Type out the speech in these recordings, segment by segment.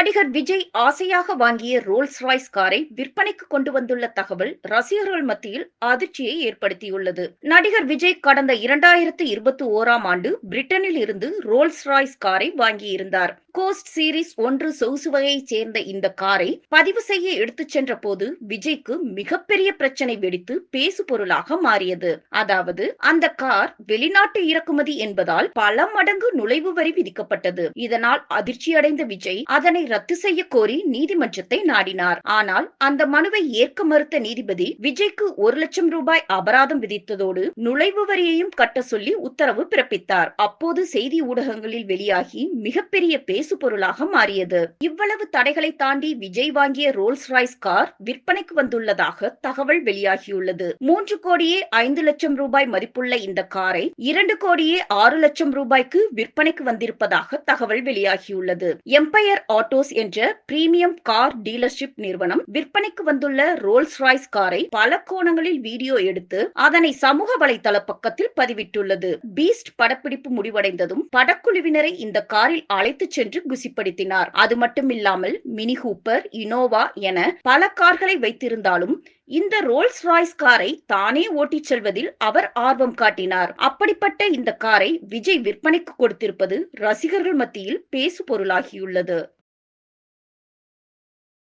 நடிகர் விஜய் ஆசையாக வாங்கிய ரோல்ஸ் ராய்ஸ் காரை விற்பனைக்கு கொண்டு வந்துள்ள தகவல் ரசிகர்கள் மத்தியில் அதிர்ச்சியை ஏற்படுத்தியுள்ளது. நடிகர் விஜய் கடந்த 2021ஆம் ஆண்டு பிரிட்டனில் இருந்து ரோல்ஸ் ராய்ஸ் காரை வாங்கியிருந்தார். கோஸ்ட் சீரிஸ் 1 சொகுசு வகையைச் சேர்ந்த இந்த காரை பதிவு செய்ய எடுத்துச் சென்ற போது விஜய்க்கு மிகப்பெரிய பிரச்சனை வெடித்து பேசு பொருளாக மாறியது. அதாவது அந்த கார் வெளிநாட்டு இறக்குமதி என்பதால் பல மடங்கு நுழைவு வரி விதிக்கப்பட்டது. இதனால் அதிர்ச்சியடைந்த விஜய் அதனை ரத்து செய்ய கோரி நீதிமன்றத்தை நாடினார். ஆனால் அந்த மனுவை ஏற்க மறுத்த நீதிபதி விஜய்க்கு 1 லட்சம் ரூபாய் அபராதம் விதித்ததோடு நுழைவு வரியையும் கட்ட சொல்லி உத்தரவு பிறப்பித்தார். அப்போது செய்தி ஊடகங்களில் வெளியாகி மிகப்பெரிய பேசு பொருளாக மாறியது. இவ்வளவு தடைகளை தாண்டி விஜய் வாங்கிய ரோல்ஸ் ராய்ஸ் கார் விற்பனைக்கு வந்துள்ளதாக தகவல் வெளியாகியுள்ளது. 3 கோடியே 5 லட்சம் ரூபாய் மதிப்புள்ள இந்த காரை 2 கோடியே 6 லட்சம் ரூபாய்க்கு விற்பனைக்கு வந்திருப்பதாக தகவல் வெளியாகியுள்ளது. எம்பயர் ஆட்டோஸ் என்ற பிரீமியம் கார் டீலர்ஷிப் நிறுவனம் விற்பனைக்கு வந்துள்ள ரோல்ஸ் ராய்ஸ் காரை பல கோணங்களில் வீடியோ எடுத்து அதனை சமூக வலைதள பக்கத்தில் பதிவிட்டுள்ளது. பீஸ்ட் படப்பிடிப்பு முடிவடைந்ததும் படக்குழுவினரை இந்த காரில் அழைத்துச் சென்று குசிப்படுத்தினார். அது மட்டுமில்லாமல் மினி கூப்பர், இனோவா என பல கார்களை வைத்திருந்தாலும் இந்த ரோல்ஸ் ராய்ஸ் காரை தானே ஓட்டிச் செல்வதில் அவர் ஆர்வம் காட்டினார். அப்படிப்பட்ட இந்த காரை விஜய் விற்பனைக்கு கொடுத்திருப்பது ரசிகர்கள் மத்தியில் பேசு பொருளாகியுள்ளது.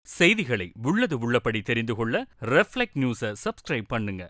செய்திகளை உள்ளது உள்ளபடி தெரிந்து கொள்ள ரெஃப்ளெக்ட் நியூஸை சப்ஸ்கிரைப் பண்ணுங்க.